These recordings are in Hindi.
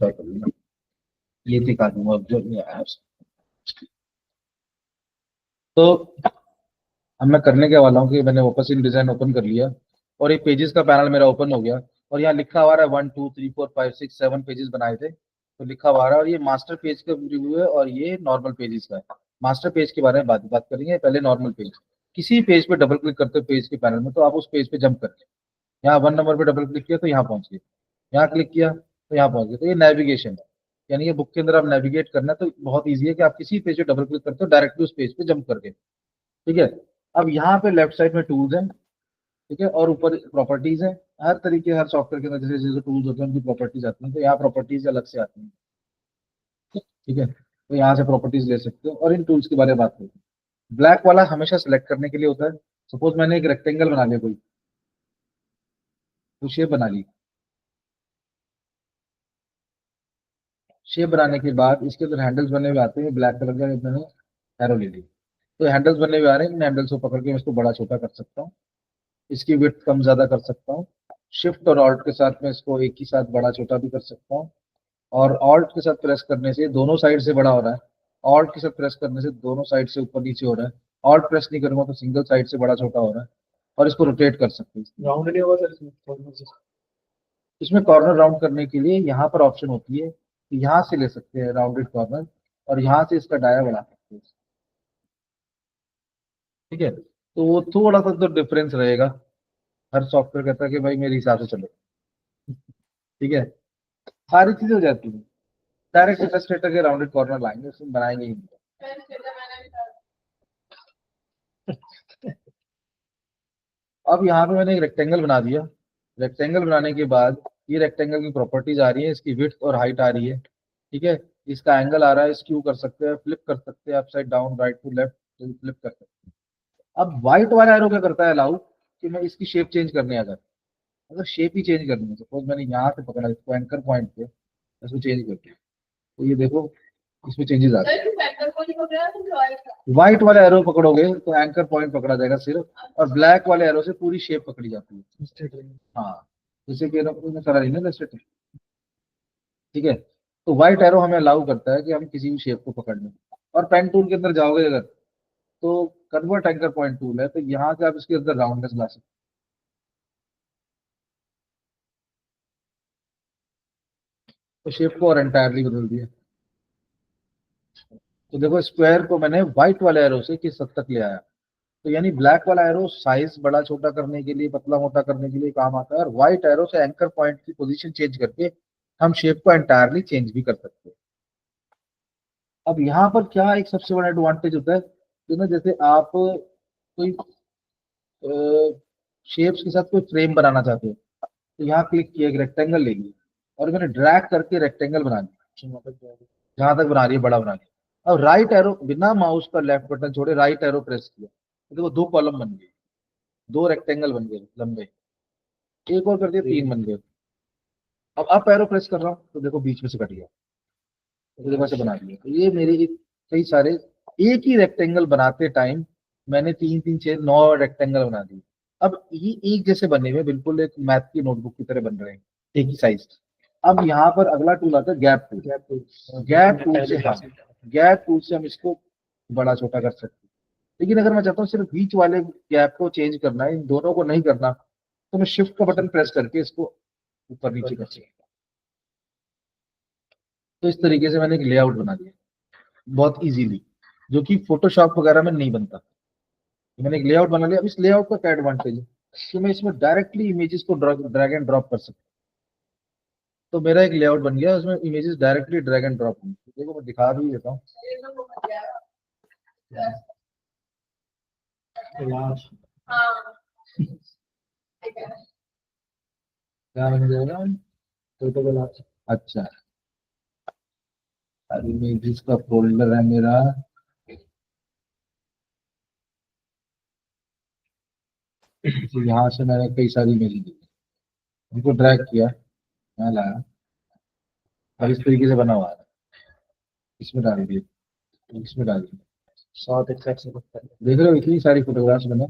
ट्राई कर लेना, ये दिखा दूंगा अब जो नहीं आया। तो अब मैं करने के वाला हूँ कि मैंने वापस इन डिजाइन ओपन कर लिया और एक पेजेस का पैनल मेरा ओपन हो गया और यहाँ लिखा हुआ है 1 2 3 4 5 6 7 पेजेस बनाए थे, तो लिखा हुआ है और ये मास्टर पेज का रिव्यू है और ये नॉर्मल पेजेस का है। मास्टर पेज के बारे में बात बात करेंगे, पहले नॉर्मल पेज। किसी पेज पे डबल क्लिक करते हो पेज के पैनल में तो आप उस पेज पे जंप करके यहाँ 1 नंबर पे डबल क्लिक किया तो यहाँ पहुंच गए, यहाँ क्लिक किया तो यहाँ पहुंच गए। तो ये नेविगेशन है, यानी ये बुक के अंदर आप नेविगेट करना है तो बहुत ईजी है कि आप किसी पेज पे डबल क्लिक करते हो डायरेक्टली उस पेज पे जंप करके। ठीक है, अब यहाँ पे लेफ्ट साइड में टूल्स हैं, ठीक है, और ऊपर प्रॉपर्टीज है। हर तरीके हर सॉफ्टवेयर के अंदर जैसे जैसे टूल्स होते हैं उनकी प्रॉपर्टीज आती हैं, तो यहाँ प्रॉपर्टीज अलग से आती हैं। ठीक है, तो यहाँ से प्रॉपर्टीज ले सकते हो और इन टूल्स के बारे में बात करते हैं। ब्लैक वाला हमेशा सेलेक्ट करने के लिए होता है। सपोज मैंने एक रेक्टेंगल बना लिया, कोई तो शेप बना ली। शेप बनाने के बाद इसके अंदर हैंडल्स बने हुए आते हैं, ब्लैक कलर का मैंने एरो ले ली। तो हैंडल्स बने हुए आ रहे हैं, इन हैंडल्स को पकड़ के मैं इसको बड़ा छोटा कर सकता हूँ, इसकी विड्थ कम ज्यादा कर सकता हूँ। शिफ्ट और ऑल्ट के साथ में इसको एक ही साथ बड़ा छोटा भी कर सकता हूँ। और ऑल्ट के साथ प्रेस करने से दोनों साइड से बड़ा हो रहा है, ऑल्ट के साथ प्रेस करने से दोनों साइड से ऊपर नीचे हो रहा है, ऑल्ट प्रेस नहीं करूंगा तो सिंगल साइड से बड़ा छोटा हो रहा है। और इसको रोटेट कर सकते हैं। राउंड नहीं होगा सर इसमें कॉर्नर राउंड करने के लिए यहाँ पर ऑप्शन होती है कि यहाँ से ले सकते हैं राउंडेड कॉर्नर और यहाँ से इसका डाया बढ़ा सकते हैं। ठीक है, तो वो थोड़ा सा तो डिफरेंस रहेगा, हर सॉफ्टवेयर कहता है कि भाई मेरे हिसाब से चलो। ठीक है, सारी चीजें हो जाती है। डायरेक्ट इलस्ट्रेटर के राउंडेड कॉर्नर लाएंगे, उसमें बनाएंगे ही नहीं। अब यहाँ पे मैंने एक रेक्टेंगल बना दिया। रेक्टेंगल बनाने के बाद ये रेक्टेंगल की प्रॉपर्टीज आ रही है, इसकी विड्थ और हाइट आ रही है। ठीक है, इसका एंगल आ रहा है, स्क्यू कर सकते हैं, फ्लिप कर सकते हैं, upside down, right to left flip कर सकते हैं। अब व्हाइट वाला एरो क्या करता है, अलाउ कि मैं इसकी शेप चेंज करने आ जाता हूं। अगर शेप ही चेंज करनी है, सपोज मैंने यहाँ से पकड़ा इसको एंकर पॉइंट पे, इसको चेंज करते हैं तो ये देखो इसमें चेंजेस आ गए। व्हाइट वाले एरो पकड़ोगे तो एंकर पॉइंट पकड़ा जाएगा सिर्फ, और ब्लैक वाले एरो से पूरी शेप पकड़ी जाती है। हाँ, जैसे कि मैंने करा रही ना स्ट्रेट। ठीक है, तो व्हाइट एरो हमें अलाउ करता है कि हम किसी भी शेप को पकड़ लें। और पेन टूल के अंदर जाओगे अगर, तो कन्वर्ट एंकर पॉइंट टूल है, तो यहाँ से आप इसके अंदर राउंडनेस ला सकते हो, तो शेप को और एंटायरली बदल दिया। तो देखो स्क्वायर को मैंने व्हाइट वाले एरो से किस हद तक ले आया। तो यानी ब्लैक वाला एरो साइज बड़ा छोटा करने के लिए, पतला मोटा करने के लिए काम आता है, और व्हाइट एरो से एंकर पॉइंट की पोजीशन चेंज करके हम शेप को एंटायरली चेंज भी कर सकते हैं। अब यहाँ पर क्या एक सबसे बड़ा एडवांटेज होता है कि ना, जैसे आप कोई शेप्स के साथ कोई फ्रेम बनाना चाहते हो, तो यहाँ क्लिक किया, एक रेक्टेंगल ले लिया और मैंने ड्रैग करके रेक्टेंगल बना दिया, जहां तक बना रही है बड़ा बना दिया। अब राइट एरो बिना माउस का लेफ्ट बटन छोड़े राइट एरो प्रेस किया तो देखो दो कॉलम बन गए, दो रेक्टेंगल बन गए लंबे, एक और कर दिया तीन बन गए। अब अप एरो प्रेस कर रहा हूँ तो देखो बीच में से कट गया, तो देखो ऐसे बना दिया। तो ये मेरे कई सारे एक ही रेक्टेंगल बनाते टाइम मैंने 3 3 6 9 रेक्टेंगल बना दिए। अब ये एक जैसे बने हुए बिल्कुल एक मैथ की नोटबुक की तरह बन रहे हैं, एक ही साइज। अब यहाँ पर अगला टूल आता है गैप टूल। गैप टूल से गैप टूल से हम इसको बड़ा छोटा कर सकते हैं। लेकिन अगर मैं चाहता हूँ सिर्फ बीच वाले गैप को चेंज करना है, इन दोनों को नहीं करना, तो मैं शिफ्ट का बटन प्रेस करके इसको ऊपर नीचे कर सकता हूँ। तो इस तरीके से मैंने एक लेआउट बना दिया बहुत इजीली, जो कि फोटोशॉप वगैरह में नहीं बनता। तो मैंने एक लेआउट बना लिया। अब इस लेआउट का क्या एडवांटेज है कि मैं इसमें डायरेक्टली इमेजेस को ड्रैग एंड ड्रॉप कर सकता हूँ। तो मेरा एक लेआउट बन गया, उसमें images directly drag and drop होंगे। देखो मैं दिखा भी देता हूँ। क्या बन जाएगा, अच्छा, इमेजेस का फोल्डर है मेरा। तो यहाँ से मैंने कई सारी इमेजेस दी, उनको ड्रैग किया, मैं लाया और इस तरीके से बना हुआ है, इसमें डाल दिया, इसमें डाल दिया, साथ एक साथ देख रहे हो इतनी सारी फोटोग्राफ्स मैंने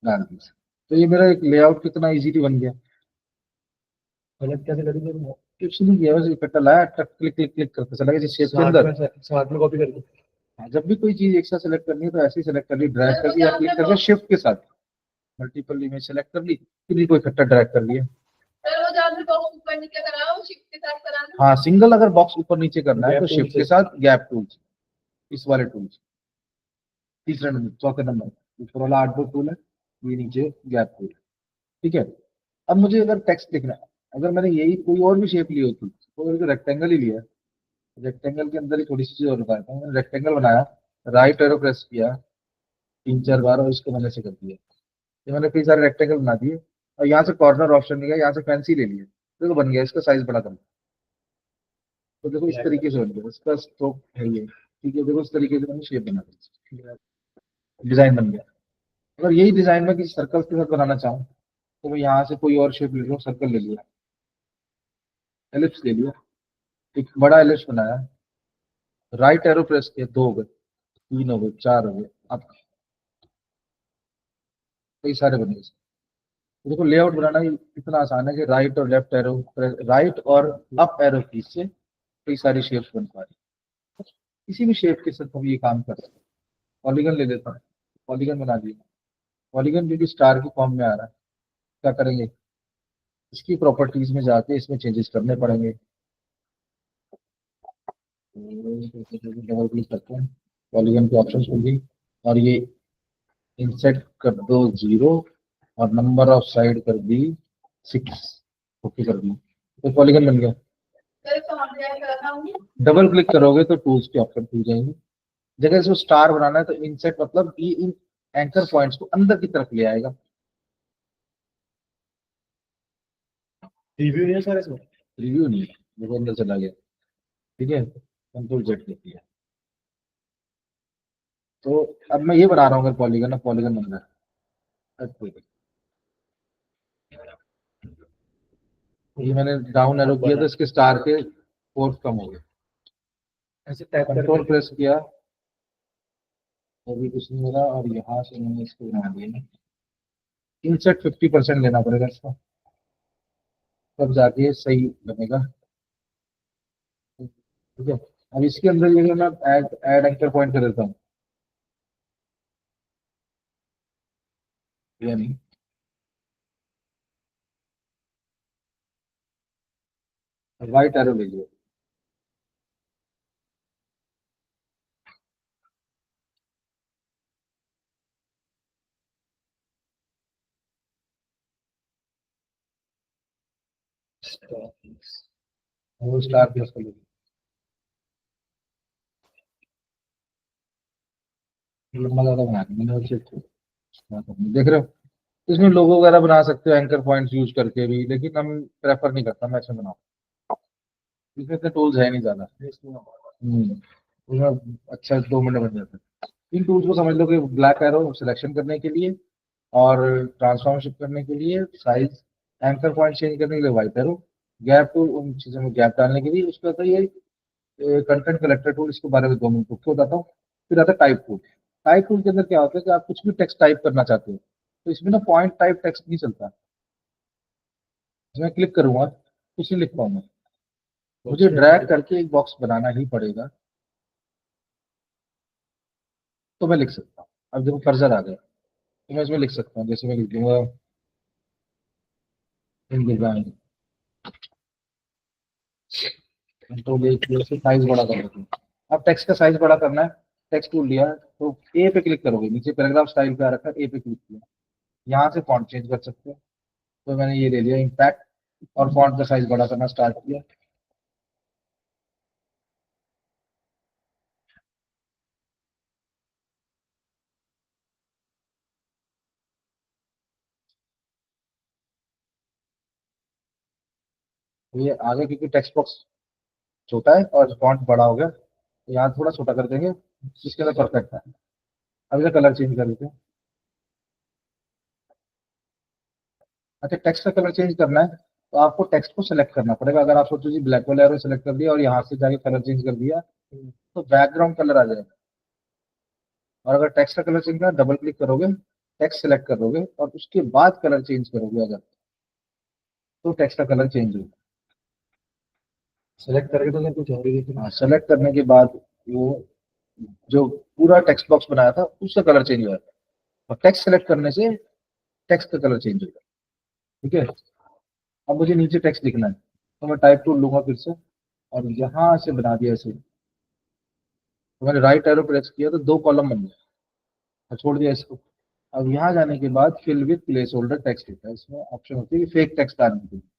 डाल दी। तो ये मेरा एक लेआउट कितना इजीली बन गया। गलत कैसे करेंगे, कुछ नहीं किया, बस इकट्ठा लाया, टक क्लिक क्लिक क्लिक करते चला गया शेप के अंदर। साथ में कॉपी कर दी। हाँ, जब भी कोई चीज एक साथ सेलेक्ट करनी है तो ऐसे ही सेलेक्ट कर ली, ड्रैग कर ली, या क्लिक करके शिफ्ट के साथ मल्टीपल इमेज सेलेक्ट कर ली, फिर कोई इकट्ठा ड्रैग कर लिया। हाँ, सिंगल अगर बॉक्स ऊपर नीचे करना है तो शिफ्ट के साथ गैप टूल्स, इस वाले टूल्स, तीसरे नंबर चौथे नंबर ऊपर वाला आर्टबोर्ड टूल है, ये नीचे गैप टूल। ठीक है, अब मुझे अगर टेक्स्ट लिखना है, अगर मैंने यही कोई और भी शेप ली होती तो रेक्टेंगल ही लिया, रेक्टेंगल के अंदर ही थोड़ी सी चीज और बताता हूँ। मैंने रेक्टेंगल बनाया, राइट एरो प्रेस किया 3-4 बार और इसको मैंने से कर दिया, ये मैंने कई सारे रेक्टेंगल बना दिए, और यहाँ से कॉर्नर ऑप्शन लिया, यहाँ से फैंसी ले लिया, देखो बन गया, इसका साइज बड़ा कर। तो देखो इस तरीके से बन गया, इसका स्ट्रोक है ये। ठीक है, देखो इस तरीके से मैंने शेप बना दिया, डिजाइन बन गया। अगर यही डिजाइन में किसी सर्कल के साथ बनाना चाहूँ तो मैं यहाँ से कोई और शेप ले लूँ, सर्कल ले लिया, एलिप्स ले लिया, एक बड़ा एलिप्स बनाया, राइट एरो प्रेस किया, 2 हो गए, 3 हो गए, 4 हो गए, अब कई सारे बने। तो देखो लेआउट बनाना ही इतना आसान है कि राइट और लेफ्ट एरो, राइट और अप एरो की से कई सारी शेप्स बन पा रही है। किसी भी शेप के साथ हम ये काम कर सकते हैं। पॉलीगन ले लेता हूँ, पॉलीगन बना दिया, पॉलीगन जो कि स्टार की फॉर्म में आ रहा है, क्या करेंगे, इसकी प्रॉपर्टीज में जाके इसमें चेंजेस करने पड़ेंगे। डबल क्लिक करते हैं, पॉलीगन के ऑप्शन खुल गई, और ये इंसेट कर दो 0 और नंबर ऑफ साइड कर दी 6, ओके कर दी, तो पॉलीगन बन गया। डबल क्लिक करोगे तो टूल्स के ऑप्शन खुल जाएंगे। जगह इसको स्टार बनाना है तो इंसेट मतलब ये इन एंकर पॉइंट्स को अंदर की तरफ ले आएगा। रिव्यू नहीं है सर इसमें? रिव्यू नहीं है, देखो अंदर चला गया। ठीक है, कंट्रोल जेड कर दिया। तो अब मैं ये बना रहा हूँ, अगर पॉलीगन, अब पॉलीगन बन रहा है, ये मैंने डाउन एरो किया तो इसके स्टार के फोर्स कम हो गए, ऐसे टाइप कंट्रोल प्रेस किया, अभी कुछ नहीं हो रहा, और यहाँ से मैंने इसको बना दिया। इनसेट 50% लेना पड़ेगा इसका, तब जाके सही बनेगा। ठीक है, अब इसके अंदर ये मैं ऐड एंकर पॉइंट कर देता हूँ, ये नहीं, राइट एरो ले लिया, वो स्टार प्लस कर लिया, लंबा ज्यादा बना दिया मैंने, और देख रहे हो, इसमें लोगो वगैरह बना सकते हो एंकर पॉइंट्स यूज करके भी, लेकिन हम प्रेफर नहीं करता मैं इसमें बनाऊँ, इसमें इतने टूल्स है नहीं ज्यादा। उसमें अच्छा 2 मिनट बन जाता है। इन टूल्स को समझ लो कि ब्लैक एरो सिलेक्शन करने के लिए, और ट्रांसफॉर्म शिफ्ट करने के लिए, साइज, एंकर पॉइंट चेंज करने के लिए व्हाइट एरो, गैप टूल उन चीजों में गैप डालने के लिए, उसके बाद ये कंटेंट कलेक्टर टूल, इसके बारे में 2 मिनट रुक के बताता हूँ। फिर आता है टाइप टूल। टाइप टूल के अंदर क्या होता है कि आप कुछ भी टेक्स्ट टाइप करना चाहते हो तो इसमें ना पॉइंट टाइप टेक्स्ट नहीं चलता, इसमें क्लिक करूंगा कुछ नहीं लिख पाऊंगा, मुझे ड्रैग करके एक बॉक्स बनाना ही पड़ेगा, तो मैं लिख सकता हूँ। अब देखो कर्सर आ गया, तो मैं इसमें लिख सकता हूँ, जैसे मैं लिख दूंगा इन डिजाइन, तो देखिए साइज बड़ा कर देते हैं। अब टेक्स्ट का साइज बड़ा करना है, टेक्स्ट टूल लिया तो ए पे क्लिक करोगे, नीचे पैराग्राफ स्टाइल पे आ रखा है, ए पे क्लिक किया, यहाँ से फॉन्ट चेंज कर सकते हो, तो मैंने ये ले लिया इम्पैक्ट, और फॉन्ट का साइज बड़ा करना स्टार्ट किया। तो ये आगे क्योंकि टेक्स्ट बॉक्स छोटा है और फॉन्ट बड़ा हो गया, तो यहाँ थोड़ा छोटा कर देंगे, इसके अंदर परफेक्ट है। अब इसका कलर चेंज कर देते हैं। अच्छा, टेक्स्ट का कलर चेंज करना है तो आपको टेक्स्ट को सिलेक्ट करना पड़ेगा। अगर आप सोचो जी ब्लैक वाले एरो सेलेक्ट कर दिया और यहाँ से जाके कलर चेंज कर दिया तो बैकग्राउंड कलर आ जाएगा। और अगर टेक्स्ट का कलर चेंज करना, डबल क्लिक करोगे, टेक्स्ट सेलेक्ट करोगे और उसके बाद कलर चेंज करोगे अगर, तो टेक्स्ट का कलर चेंज होगा। सेलेक्ट करके तो सर कुछ और ही देख रहा हाँ, सेलेक्ट करने के बाद वो जो पूरा टेक्स्ट बॉक्स बनाया था उसका कलर चेंज हो जाता है, और टेक्स्ट सेलेक्ट करने से टेक्स्ट का कलर चेंज हो जाता है। ठीक है, अब मुझे नीचे टेक्स्ट लिखना है, तो मैं टाइप टूल लूंगा फिर से, और यहाँ से बना दिया ऐसे। तो मैंने राइट एरो प्रेस किया तो 2 कॉलम बन गया, और छोड़ दिया इसको। अब यहाँ जाने के बाद fill with placeholder text होता है, इसमें ऑप्शन होती है कि फेक टेक्स्ट डालने के लिए।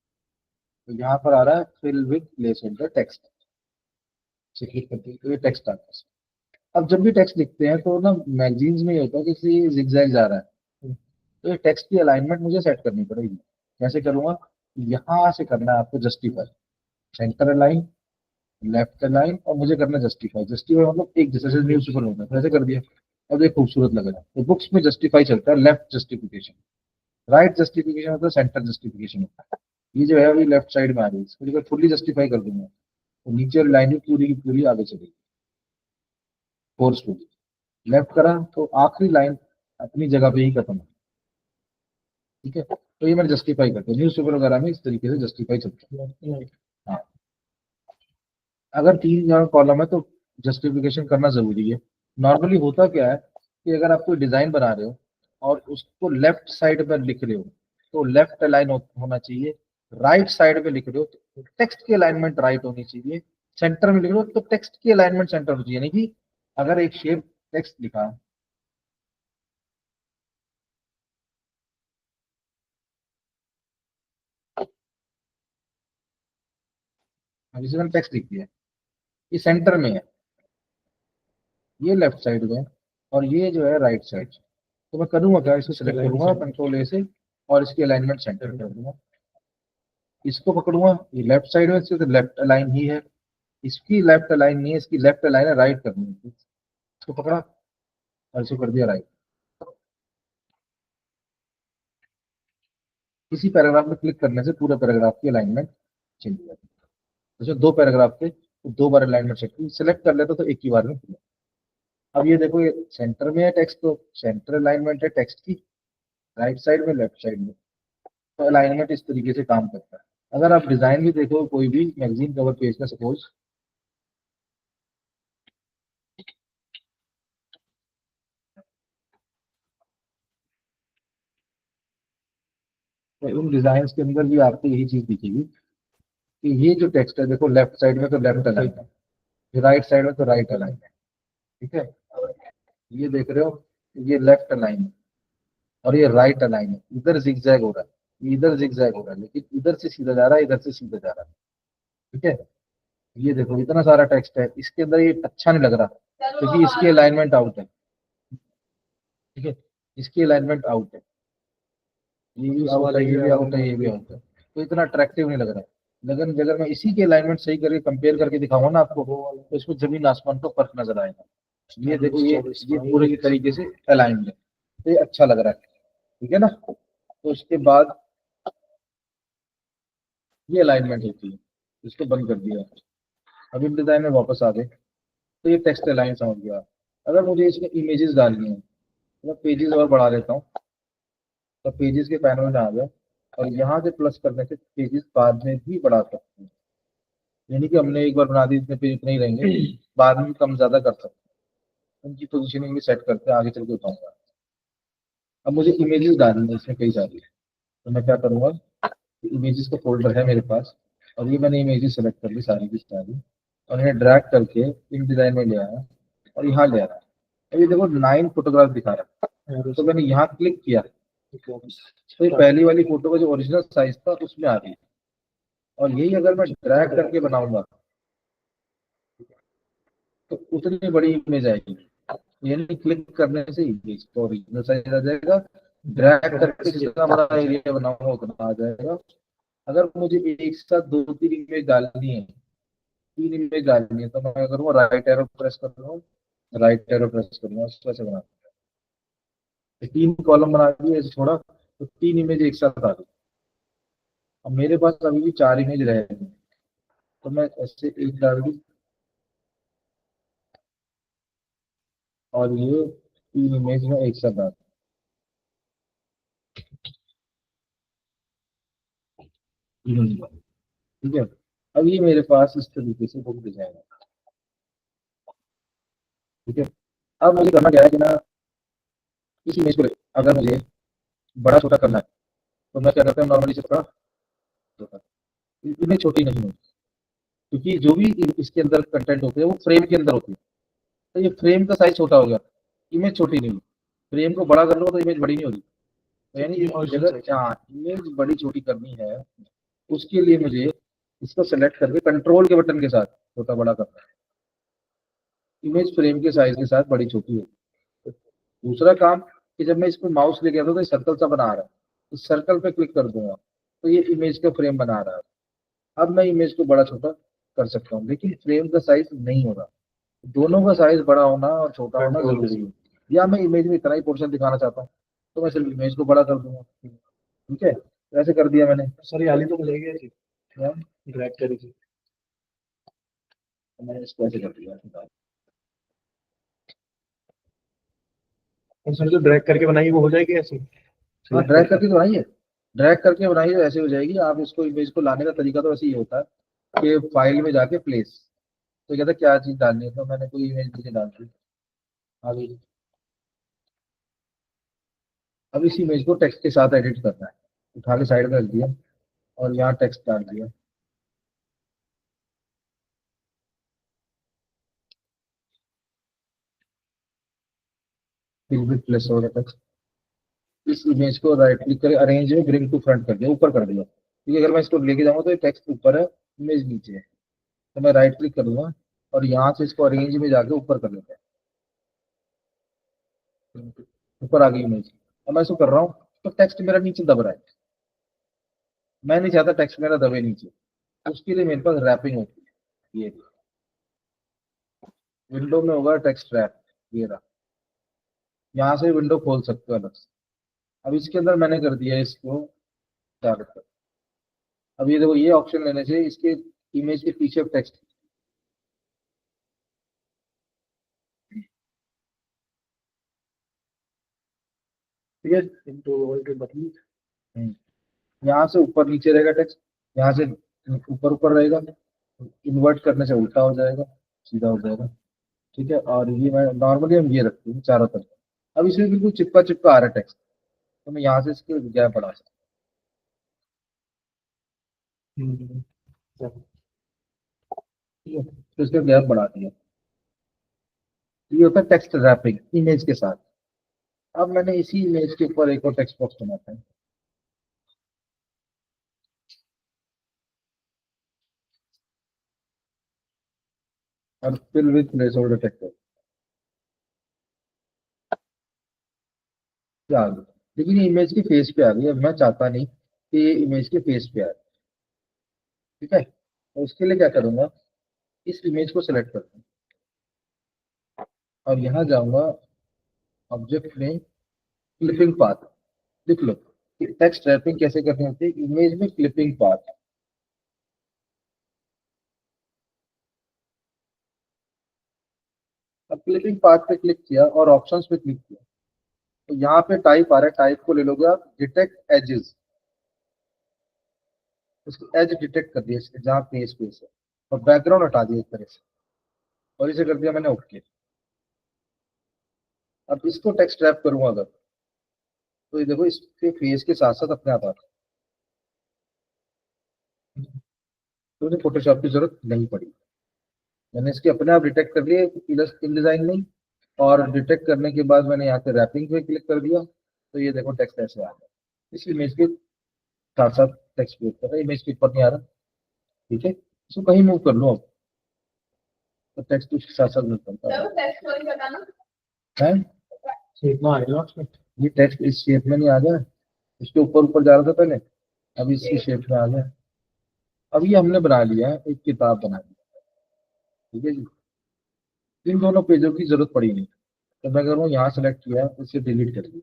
तो यहाँ पर आ रहा है fill with placeholder text, से क्लिक करते हैं तो ये टेक्स्ट आता है। अब जब भी टेक्स्ट लिखते हैं तो ना मैगजीन्स में ये होता है कि किसी जिगजैग जा रहा है, तो ये टेक्स्ट की अलाइनमेंट मुझे सेट करनी पड़ेगी। कैसे करूंगा? यहाँ से करना है आपको justify, centre align, left align, और मुझे करना जस्टिफाई। जस्टिफाई मतलब एक जैसे से न्यूज पेपर होता है वैसे कर दिया। अब ये खूबसूरत लग रहा है। तो बुक्स में जस्टिफाई चलता है लेफ्ट जस्टिफिकेशन, राइट जस्टिफिकेशन होता है सेंटर जस्टिफिकेशन होता है। ये जो है अभी लेफ्ट साइड में आ रही है, इसको जब फुल्ली जस्टिफाई कर दूंगा तो नीचे लाइन पूरी की पूरी आगे चलेगी फोर्सफुली। लेफ्ट करा तो आखिरी लाइन अपनी जगह पे ही खत्म है। ठीक है, तो ये मैंने जस्टिफाई करते हैं, न्यूज पेपर वगैरह में इस तरीके से जस्टिफाई चलता है। हाँ, अगर 3 कॉलम है तो जस्टिफिकेशन करना जरूरी है। नॉर्मली होता क्या है कि अगर आप कोई डिजाइन बना रहे हो और उसको लेफ्ट साइड पर लिख रहे हो तो लेफ्ट अलाइन होना चाहिए, राइट साइड पे लिख रहे हो तो टेक्स्ट की अलाइनमेंट राइट होनी चाहिए, सेंटर में लिख रहे हो तो टेक्स्ट की अलाइनमेंट सेंटर होनी चाहिए। यानी कि अगर एक शेप टेक्स्ट लिखा है, अब इसे मैंने टेक्स्ट लिख दिया, ये सेंटर में है, ये लेफ्ट साइड में है, और ये जो है राइट साइड। तो मैं करूंगा क्या, इसको सिलेक्ट करूंगा कंट्रोल ए से, और इसकी अलाइनमेंट सेंटर कर दूंगा। इसको पकड़ूंगा, ये लेफ्ट साइड में, इसकी तो लेफ्ट अलाइन ही है, इसकी लेफ्ट अलाइन नहीं है, इसकी लेफ्ट अलाइन है, राइट करनी है। इसको पकड़ा और इसको कर दिया राइट। इसी पैराग्राफ में क्लिक करने से पूरे पैराग्राफ की अलाइनमेंट चेंज हो जाती है। जैसे 2 पैराग्राफ थे तो 2 बार अलाइनमेंट सेलेक्ट कर लेता तो एक ही बार में। अब ये देखो, ये सेंटर में है टेक्स्ट, तो सेंटर अलाइनमेंट है टेक्स्ट की, राइट साइड में लेफ्ट साइड में। तो अलाइनमेंट इस तरीके से काम करता है। अगर आप डिजाइन भी देखो कोई भी मैगजीन कवर पेज का, सपोज तो उन डिजाइन के अंदर भी आपको यही चीज दिखेगी कि ये जो टेक्स्ट है देखो, लेफ्ट साइड में तो लेफ्ट अलाइन है, राइट साइड में तो राइट अलाइन है। ठीक है, ये देख रहे हो, ये लेफ्ट अलाइन है और ये राइट अलाइन है। इधर जिगजैग हो रहा है, इधर जिगजैग हो रहा है, लेकिन इधर से सीधा जा रहा है, इधर से सीधा जा रहा है। ठीक है, ये देखो इतना सारा टेक्स्ट है, इसके अंदर ये अच्छा नहीं लग रहा क्योंकि इसकी अलाइनमेंट आउट है। ठीक है, इसकी अलाइनमेंट आउट है, ये भी आउट है, ये भी आउट है, ये भी आउट है, तो इतना अट्रैक्टिव नहीं लग रहा है। लेकिन अगर मैं इसी के अलाइनमेंट सही करके कंपेयर करके दिखाऊंगा ना आपको, तो इसमें जमीन आसमान का फर्क नजर आएगा। ये देखो, ये पूरे की तरीके से अलाइंड है, तो ये अच्छा लग रहा है। ठीक है ना, तो उसके बाद ये अलाइनमेंट होती है, इसको बंद कर दिया। अभी डिजाइन में वापस आ गए, तो ये टेक्स्ट अलाइन समझ गया। अगर मुझे इसमें इमेजेस डालनी है तो मैं पेजेस और बढ़ा लेता हूँ, तो पेजेस के पैनल में आ गया, और यहाँ से प्लस करने से पेजेस बाद में भी बढ़ा सकते हैं। यानी कि हमने एक बार बना दी, इतने पेज नहीं रहेंगे, बाद में कम ज्यादा कर सकते हैं। उनकी पोजीशनिंग भी सेट करते हैं, आगे चल के बताऊंगा। अब मुझे इमेजेस डालनी है इसमें कई सारी, तो मैं क्या करूंगा, इमेजेस का फोल्डर है मेरे पास, और ये मैंने इमेजेस सेलेक्ट कर ली सारी की सारी, और इन्हें ड्रैग करके इन डिजाइन में ले आया और यहाँ ले आया। अब ये देखो 9 फोटोग्राफ दिखा रहा है, तो मैंने यहाँ क्लिक किया तो ये पहली वाली फोटो का जो ओरिजिनल साइज था उसमें आ रही है। और यही अगर मैं ड्रैग करके बनाऊंगा तो उतनी बड़ी इमेज आएगी। यानी क्लिक करने से इमेज का ओरिजिनल साइज आ जाएगा, ड्रैग करके जितना बड़ा एरिया बनाऊंगा उतना आ जाएगा। अगर मुझे एक साथ 2-3 इमेज डालनी है, 3 इमेज डालनी है, तो मैं करूँगा राइट एरो प्रेस कर लूँ, राइट एरो प्रेस करूँगा, कैसे बना 3 कॉलम बना दिए, ऐसे छोड़ा तो 3 इमेज एक साथ आ गई। अब मेरे पास अभी भी 4 इमेज रह गई, तो मैं ऐसे एक डाल दी, और ये 3 इमेज में एक साथ डाल दी। ठीक है, अब ये मेरे पास इस तरीके से बुक डिजाइन है, ठीक है। अब मुझे करना क्या है कि ना, इस इमेज को अगर मुझे बड़ा छोटा करना है तो मैं क्या करता हूँ, नॉर्मली से थोड़ा इमेज छोटी नहीं होती, क्योंकि जो भी इसके अंदर कंटेंट होते हैं वो फ्रेम के अंदर होती है। तो ये फ्रेम का साइज छोटा हो गया, इमेज छोटी नहीं हुई। फ्रेम को बड़ा कर लो तो इमेज बड़ी नहीं होगी। तो यानी अगर इमेज बड़ी छोटी करनी है, उसके लिए मुझे इसको सेलेक्ट करके कंट्रोल के बटन के साथ छोटा बड़ा करना है। इमेज फ्रेम के साइज के साथ बड़ी छोटी होगी। दूसरा काम कि जब मैं इसको माउस लेके आता हूँ तो सर्कल सा बना रहा है, इस सर्कल पे क्लिक कर दूंगा तो ये इमेज का फ्रेम बना रहा है। अब मैं इमेज को बड़ा छोटा कर सकता हूँ, लेकिन फ्रेम का साइज नहीं हो रहा। दोनों का साइज बड़ा होना और छोटा होना जरूरी है। या मैं इमेज में इतना ही पोर्शन दिखाना चाहता हूँ तो मैं सिर्फ इमेज को बड़ा कर दूंगा, ठीक है। ऐसे कर दिया मैंने। सर ये आली तो मिलेगी ऐसी ड्रैग करेगी। मैंने इसको ऐसे कर दिया। और सर जो ड्रैग करके बनाई वो हो जाएगी ऐसी? हाँ, ड्रैग करके तो बनाइए, ड्रैग करके बनाइए तो ऐसे हो जाएगी। आप इसको इमेज को लाने का तरीका तो ऐसे ही होता है कि फाइल में जाके प्लेस, तो कहता है क्या चीज डालनी है, तो मैंने कोई इमेज नीचे डाल दी। अभी अब इस इमेज को टेक्स्ट के साथ एडिट करना है, उठा के साइड में रख दिया और यहाँ टेक्स्ट डाल दिया। फिर भी प्लेस हो रहा टेक्स्ट। इस इमेज को राइट क्लिक करके अरेंज में ब्रिंग टू फ्रंट कर दिया, ऊपर कर दिया, क्योंकि अगर मैं इसको लेके जाऊंगा तो ये टेक्स्ट ऊपर है, इमेज नीचे है। तो मैं राइट क्लिक करूंगा और यहाँ से इसको अरेंज में जाके ऊपर कर लेते हैं, ऊपर आ गई इमेज। अब मैं इसको कर रहा हूँ तो टेक्स्ट मेरा नीचे दब रहा है, मैं नहीं चाहता टेक्स्ट मेरा दबे नीचे। उसके लिए मेरे पास रैपिंग होती है। ये विंडो में होगा टेक्स्ट रैप, ये रहा। यहाँ से विंडो खोल सकते हो अलग से। अब इसके अंदर मैंने कर दिया इसको चालू कर। अब ये देखो, ये ऑप्शन लेने से इसके इमेज के पीछे टेक्स्ट, ठीक है। यहाँ से ऊपर नीचे रहेगा टेक्स्ट, यहाँ से ऊपर ऊपर रहेगा, इन्वर्ट करने से उल्टा हो जाएगा, सीधा हो जाएगा, ठीक है। और ये मैं नॉर्मली हम ये रखते हैं चारों तरफ। अब इसमें बिल्कुल चिपका चिपका आ रहा है टेक्स्ट, तो मैं यहाँ से इसके गैप बढ़ा सकता हम्म, हूँ, ठीक है। तो इसका गैप बढ़ा दिया। ये होता है टेक्स्ट रैपिंग इमेज के साथ। अब मैंने इसी इमेज के ऊपर एक और टेक्स्ट बॉक्स बनाता है, और फिर विद प्लेस होल्डर टेक्स्ट आ गई। लेकिन ये इमेज के फेस पे आ गई। अब मैं चाहता नहीं कि ये इमेज के फेस पे आए, ठीक है। तो उसके लिए क्या करूंगा, इस इमेज को सिलेक्ट करूंगा और यहाँ जाऊंगा ऑब्जेक्ट में क्लिपिंग पाथ, लिख लो कि टेक्स्ट रैपिंग कैसे करनी होती है इमेज में क्लिपिंग पाथ। अब क्लिपिंग पाथ पे क्लिक किया और ऑप्शंस पे क्लिक किया तो यहाँ पे टाइप आ रहा है, टाइप को ले लोगे आप डिटेक्ट एजेस। उसको एज डिटेक्ट कर दिया इसके जहाँ पे स्पेस है, और बैकग्राउंड हटा दिया एक तरह से, और इसे कर दिया मैंने ओके। अब इसको टेक्स्ट रैप करूंगा अगर, तो ये देखो इसके फेस के साथ साथ अपने आप आता है। तो मुझे फोटोशॉप की जरूरत नहीं पड़ी, मैंने इसके अपने आप डिटेक्ट कर लिए इन डिजाइन में। और डिटेक्ट करने के बाद मैंने यहाँ पे रैपिंग पे क्लिक कर दिया तो ये देखो टेक्स्ट ऐसे आ गया। इस इमेज के साथ साथ टेक्स्ट भी कर रहा है, इमेज के ऊपर नहीं आ रहा, ठीक है। इसको कहीं मूव कर लो अब, तो टेक्स्ट उसके साथ साथ मूव करता है। शेप में आ गया उसमें। ये टेक्स्ट इस शेप में नहीं आ गया, इसके ऊपर ऊपर जा रहा था पहले, अब इसी शेप में आ गया। अब ये हमने बना लिया है, एक किताब बना ली, ठीक है जी। इन दोनों पेजों की जरूरत पड़ी नहीं, तो मैं करूँ यहाँ सेलेक्ट किया इसे डिलीट कर दिया,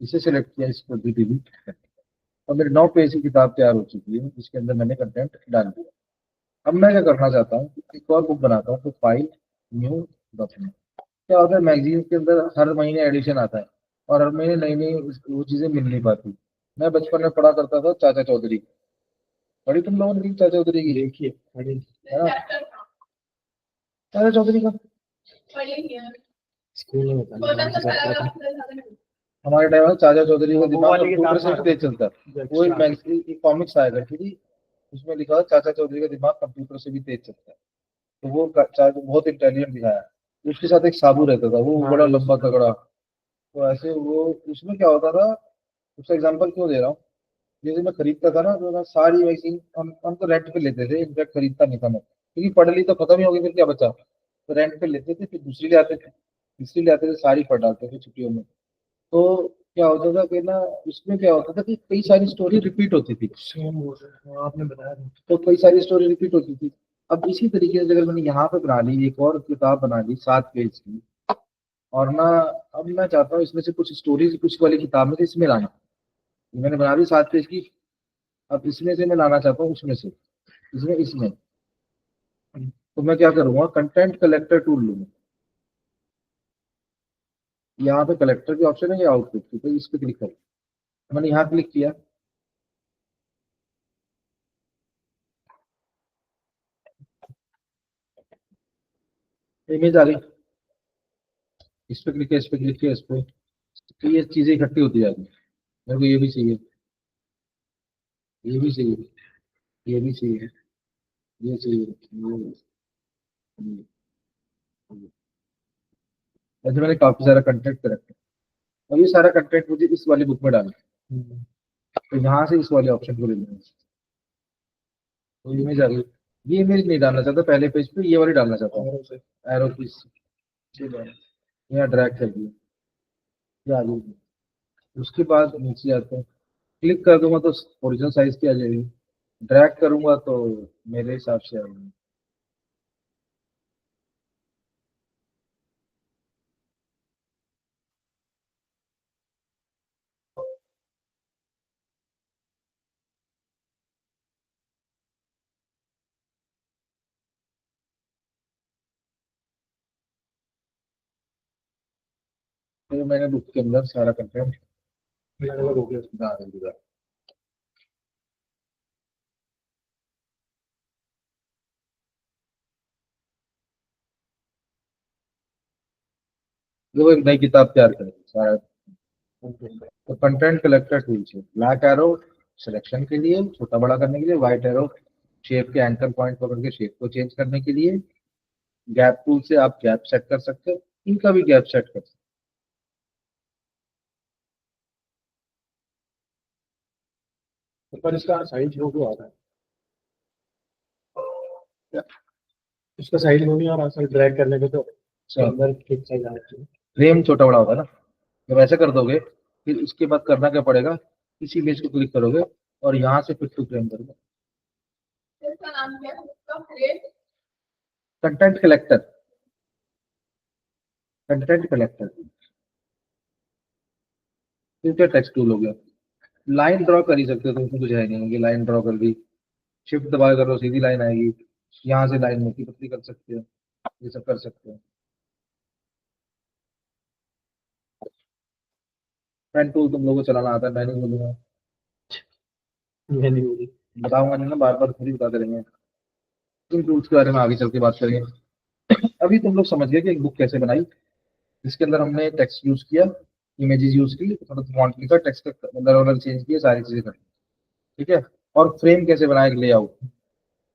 इसे सेलेक्ट किया इसको भी डिलीट कर दिया, और मेरे 9 पेज की किताब तैयार हो चुकी है जिसके अंदर मैंने कंटेंट डाल दिया। अब मैं क्या करना चाहता हूँ, एक और बुक बनाता हूँ, तो फाइल न्यू डॉक्यूमेंट। क्या होता है मैगजीन के अंदर हर महीने एडिशन आता है और हर महीने नई नई वो चीजें मिल नहीं पाती। मैं बचपन में पढ़ा करता था चाचा चौधरी, पढ़ी तुम लोगों ने चाचा चौधरी की? देखिए पढ़ी है ना? चाचा चौधरी का स्कूल में बताया हमारे टाइम में चाचा चौधरी का वो दिमाग वाले के कंप्यूटर साथ से भी तेज चलता है। वो एक मैगजीन एक कॉमिक्स आया करती थी, उसमें लिखा था चाचा चौधरी का दिमाग कंप्यूटर से भी तेज चलता है। तो वो बहुत इंटेलिजेंट दिखाया। उसके साथ एक साबू रहता था, वो हाँ, बड़ा वो लंबा तगड़ा। तो ऐसे वो उसमें क्या होता था, उसका एग्जांपल क्यों दे रहा हूँ, जैसे मैं खरीदता था ना तो मैं सारी वैक्सीन हम तो रेंट पे लेते थे, इनफैक्ट खरीदता नहीं था मैं, क्योंकि पढ़ ली तो खत्म ही हो गई, फिर क्या बचा। तो रेंट पे लेते थे, फिर दूसरी ले आते थे, तीसरी ले आते थे, सारी पढ़ डालते थे छुट्टियों में। तो क्या होता था कि ना, उसमें क्या होता था कि कई सारी स्टोरी रिपीट होती थी। सेम वो हाँ, आपने बताया था। तो कई सारी स्टोरी रिपीट होती थी। अब इसी तरीके से अगर मैंने यहाँ पे बना ली, एक और किताब बना ली 7 पेज की, और ना अब मैं चाहता हूँ इसमें से कुछ स्टोरीज कुछ वाली किताब में से इसमें लाना। मैंने बना दी 7 पेज की, अब इसमें से मैं लाना चाहता हूँ उसमें से, इसमें तो मैं क्या करूंगा, कंटेंट कलेक्टर टूल लूंगा। यहाँ पे कलेक्टर की ऑप्शन है या आउटपुट की, तो इस पे क्लिक करो। मैंने यहाँ क्लिक किया, इमेज आ गई। इस पे क्लिक किया, इस पे क्लिक किया, इस पे, तो ये चीजें इकट्ठी होती जाती हैं। मेरे को ये भी चाहिए, ये भी चाहिए, ये भी चाहिए, ये चाहिए, ये। ऐसे मैंने काफी सारा कंटेंट कर रखा है। अब ये सारा कंटेंट मुझे इस वाली बुक में डालना है, तो यहाँ से इस वाले ऑप्शन को ले लेना है। तो इमेज आ गई। ये इमेज नहीं डालना चाहता पहले पेज पे, ये वाली डालना चाहता हूँ, एरो की यहाँ ड्रैग कर दिया, ये आ गई। उसके बाद नीचे आते हैं, क्लिक कर दूंगा तो ओरिजिनल साइज की आ जाएगी, ड्रैग करूंगा तो मेरे हिसाब से आएगी। तो मैंने बुक के अंदर सारा कंटेंट अलग हो गया। डाल दिया। देखो एक नई किताब तैयार करेंगे सारा। तो कंटेंट कलेक्टर टूल से ब्लैक एरो सिलेक्शन के लिए, छोटा बड़ा करने के लिए, व्हाइट एरो शेप के एंकर पॉइंट पकड़ के शेप को चेंज करने के लिए, गैप टूल से आप गैप सेट कर सकते हो, इनका भी गैप सेट कर सकते पर इसका साइज लोगो आ रहा है, हो। इसका साइज लोग नहीं आ रहा, सर ड्रैग करने पे तो इसके अच्छा, अंदर ठीक साइज आना चाहिए। फ्रेम छोटा बड़ा होता है ना, जब ऐसे कर दोगे फिर उसके बाद करना क्या पड़ेगा, इसी इमेज को क्लिक करोगे और यहाँ से फिट टू फ्रेम करोगे। कंटेंट कलेक्टर, कंटेंट कलेक्टर फिर क्या टेक्स्ट टूल हो गया। लाइन ड्रॉ कर ही सकते हो तो उसमें कुछ है नहीं, होगी लाइन ड्रॉ कर दी, शिफ्ट दबा करो सीधी लाइन आएगी, यहाँ से लाइन मोटी पतली कर सकते हो, ये सब कर सकते हो। पेन टूल तुम लोगों को चलाना आता है, मैं नहीं बोलूंगा, ये नहीं होगी। बताऊंगा नहीं ना, बार बार खुद ही बताते रहेंगे। इन टूल्स के बारे में आगे चल के बात करेंगे। अभी तुम लोग समझ गए कि एक बुक कैसे बनाई, जिसके अंदर हमने टेक्स्ट यूज किया, इमेजेस यूज की, थोड़ा फॉन्ट लिखा, टेक्स्ट का कलर वलर चेंज किया, सारी चीजें कर, ठीक है। और फ्रेम कैसे बनाया, एक लेआउट,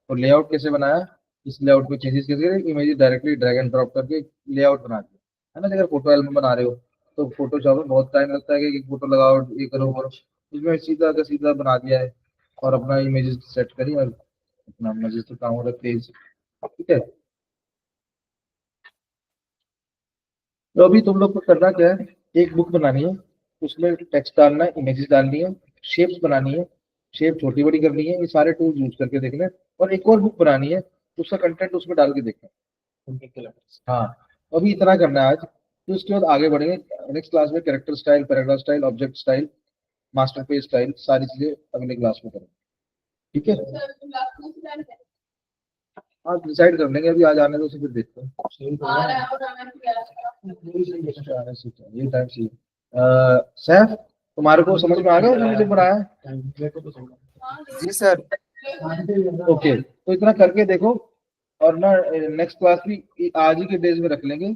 तो लेआउट कैसे बनाया, इस लेआउट में चेंजेस कैसे करें, image directly drag and drop करके लेआउट बना दिया, है ना। अगर फोटो एल्बम बना रहे हो तो फोटोशॉप में बहुत टाइम लगता है कि एक फोटो लगाओ, ये करो, इसमें सीधा का सीधा बना दिया है, और अपना इमेजेस सेट करी और अपना मजे से काम हो रहा है, तेज, ठीक है। तो अभी तुम लोग को करना क्या है, एक बुक बनानी है, उसमें टेक्स्ट डालना है, इमेजेस डालनी है, शेप्स बनानी है, शेप छोटी बड़ी करनी है, ये सारे टूल यूज करके देखना है। और एक और बुक बनानी है, उसका कंटेंट उसमें डाल के देखना है। हाँ, तो अभी इतना करना है आज, तो उसके बाद आगे बढ़ेंगे नेक्स्ट क्लास में। Character style, paragraph style, object style, master page style, सारी चीजें अगले क्लास में करेंगे, ठीक है। हाँ डिसाइड कर लेंगे, अभी आज आने दो, फिर देखते हैं। ये टाइम से सैफ, तुम्हारे को समझ में आ गया जो मुझे बनाया है? मेरे को तो समझ जी सर। ओके, तो इतना करके देखो, और ना नेक्स्ट क्लास भी आज ही के डेज में रख लेंगे,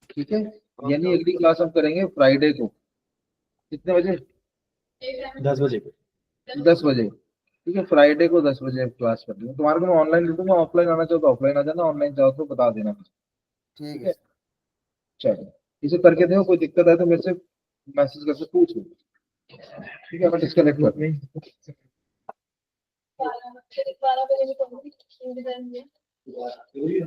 ठीक है। यानी अगली क्लास हम करेंगे फ्राइडे को, कितने बजे? 10 बजे। 10 बजे, ठीक है। फ्राइडे को 10 बजे क्लास कर लेंगे। तुम्हारे को मैं ऑनलाइन दे दूंगा, ऑफलाइन आना चाहो तो ऑफलाइन आ जाना, ऑनलाइन चाहो तो बता देना। ठीक है, चलो इसे करके देखो, कोई दिक्कत है तो मेरे से मैसेज करके पूछ लो, ठीक है। मैं डिस्कनेक्ट कर नहीं 12 बजे भी